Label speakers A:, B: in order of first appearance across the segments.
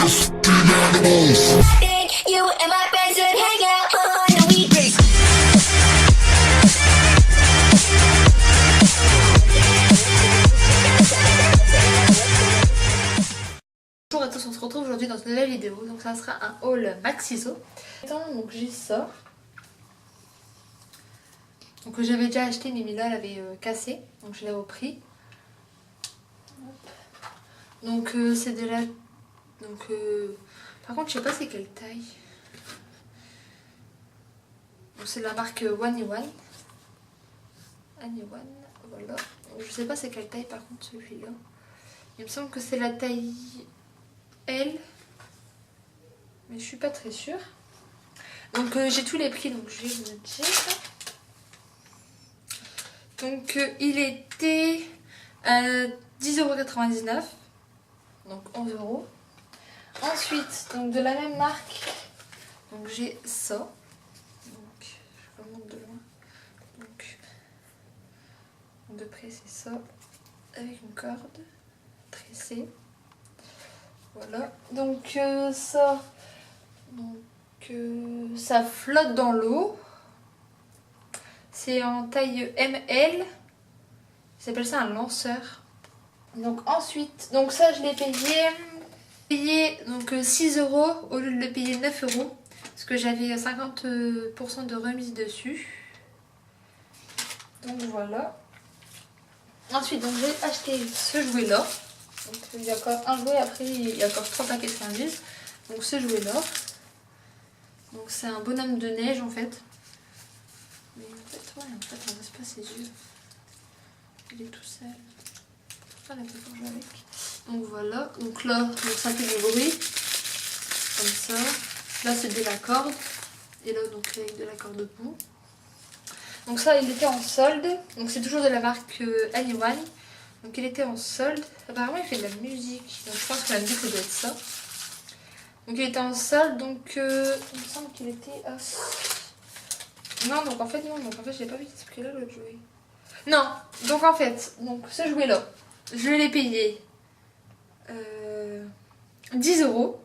A: You and my friends would hang out on the weekdays.
B: Bonjour à tous, on se retrouve aujourd'hui dans une nouvelle vidéo. Donc ça sera un haul Maxiso. Donc j'ai ça. Donc j'avais déjà acheté mais Mila l'avait cassé. Donc je l'ai repris. Donc c'est de la... Donc par contre je sais pas c'est quelle taille. Donc c'est de la marque One in One. Voilà. Donc, je sais pas c'est quelle taille par contre celui-là. Il me semble que c'est la taille L. Mais je suis pas très sûre. Donc j'ai tous les prix donc je vais vous dire. Donc il était à 10,99 €. Donc 11 €. Ensuite, donc de la même marque, donc j'ai ça. Donc je remonte de loin. Donc de près c'est ça. Avec une corde tressée. Voilà. Donc ça. Donc ça flotte dans l'eau. C'est en taille ML. Ils s'appelle ça un lanceur. Donc ensuite, donc ça je l'ai payé donc 6 € au lieu de le payer 9 € parce que j'avais 50% de remise dessus. Donc voilà. Ensuite donc j'ai acheté ce jouet là. Donc il y a encore un jouet, après il y a encore 3 paquets de friandises. Donc ce jouet là. Donc c'est un bonhomme de neige en fait. Mais en fait on reste pas ses yeux. Il est tout seul. Ah, la peut jouer avec. Donc voilà. Donc là, donc ça fait du bruit. Comme ça. Là c'est de la corde. Et là donc avec de la corde de bout. Donc ça il était en solde. Donc c'est toujours de la marque Anyone. Donc il était en solde. Apparemment il fait de la musique. Donc je pense que la musique ça doit être ça. Donc il était en solde. Donc il me semble qu'il était à... Non donc en fait je l'ai pas vu ce prix là l'autre jouet. Non, donc en fait, donc ce jouet là, je l'ai payé 10 €.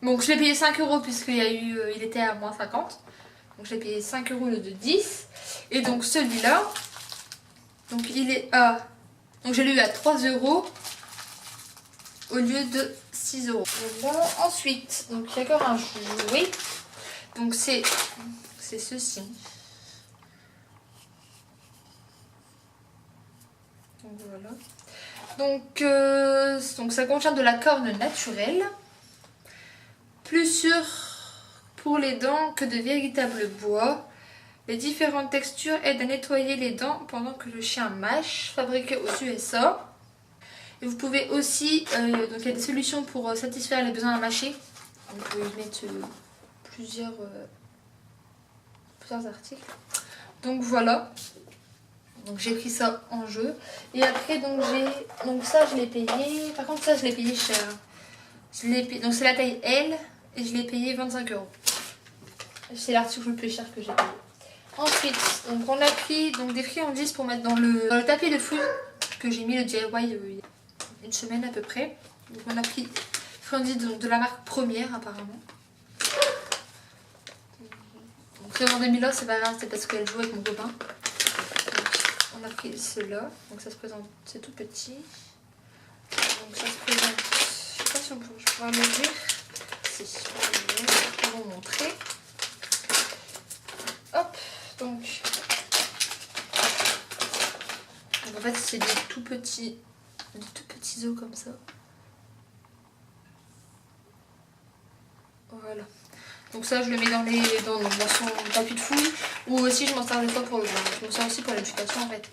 B: Donc je l'ai payé 5 € puisqu'il y a eu, il était à moins 50. Donc je l'ai payé 5 € au lieu de 10. Et donc celui-là, donc il est à, donc je l'ai eu à 3 € au lieu de 6 €. Voilà. Ensuite, donc il y a encore un jouet. Donc c'est ceci. Donc voilà. Donc ça contient de la corne naturelle, plus sûre pour les dents que de véritables bois. Les différentes textures aident à nettoyer les dents pendant que le chien mâche, fabriqué aux USA. Et vous pouvez aussi, donc il y a des solutions pour satisfaire les besoins à mâcher. Donc vous pouvez mettre plusieurs articles. Donc voilà. Donc j'ai pris ça en jeu. Et après donc ça je l'ai payé. Par contre ça je l'ai payé cher. Donc c'est la taille L et je l'ai payé 25 €. C'est l'article le plus cher que j'ai payé. Ensuite donc on a pris donc des friandises pour mettre dans le tapis de fouille que j'ai mis le DIY il y a une semaine à peu près. Donc on a pris friandises de la marque Première apparemment. Donc c'est en 2000 €, c'est pas grave, c'est parce qu'elle joue avec mon copain. On a pris ceux-là, donc ça se présente, c'est tout petit. Donc ça se présente, je sais pas si je vais pouvoir l'ouvrir. Si, je vais vous montrer. Hop, donc en fait c'est des tout petits os comme ça. Voilà. Donc ça je le mets dans son tapis de fouille. Ou aussi je m'en sers des fois pour je m'en sers aussi pour l'éducation en fait.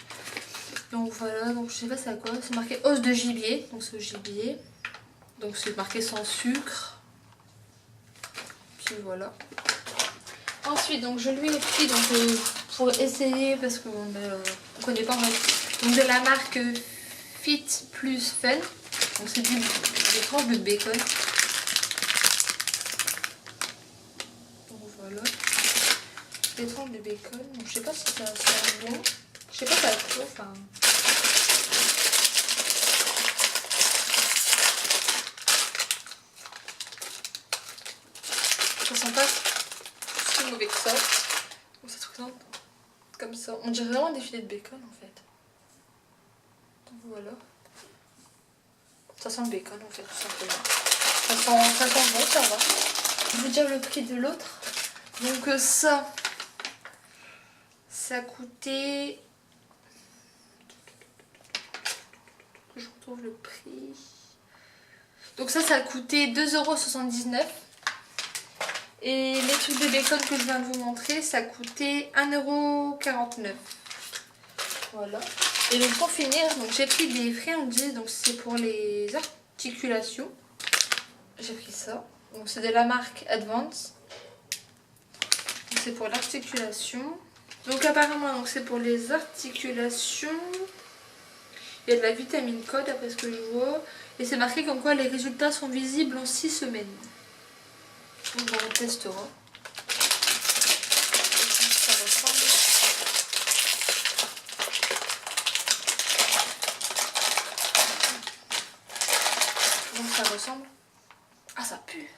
B: Donc voilà, donc je sais pas c'est à quoi. C'est marqué os de gibier. Donc c'est gibier. Donc c'est marqué sans sucre. Puis voilà. Ensuite donc je lui ai pris donc, pour essayer parce qu'on ne connaît pas en fait. Donc de la marque Fit Plus Fun. Donc c'est des tranches de bacon. Voilà. Des tranches de bacon. Donc, je sais pas si ça sent bon. Je sais pas ça quoi. Enfin. Ça sent pas si mauvais que ça. Donc ça se présente comme ça. On dirait vraiment des filets de bacon en fait. Donc voilà. Ça sent le bacon en fait, tout simplement. Ça sent bon, ça va. Je vais vous dire le prix de l'autre. Donc ça a coûté... Je retrouve le prix. Donc ça a coûté 2,79 €. Et les trucs de bacon que je viens de vous montrer, ça a coûté 1,49 €. Voilà. Et donc pour finir, donc j'ai pris des friandises, donc c'est pour les articulations. J'ai pris ça. Donc c'est de la marque Advance. C'est pour l'articulation. Donc apparemment c'est pour les articulations. Il y a de la vitamine K d'après ce que je vois. Et c'est marqué comme quoi les résultats sont visibles en 6 semaines. Donc on testera. Ça ressemble. Donc ça ressemble. Ah ça pue.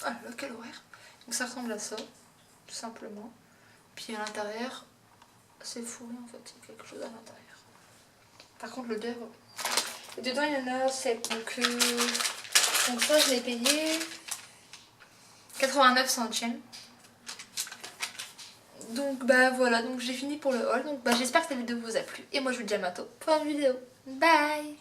B: Ah là quel horaire. Donc ça ressemble à ça. Tout simplement. Puis à l'intérieur, c'est fourré en fait. Il y a quelque chose à l'intérieur. Par contre l'odeur. Dedans il y en a 7. Donc ça je l'ai payé 89 centimes. Donc bah voilà, donc j'ai fini pour le haul. Donc bah j'espère que cette vidéo vous a plu. Et moi je vous dis à bientôt pour une vidéo. Bye.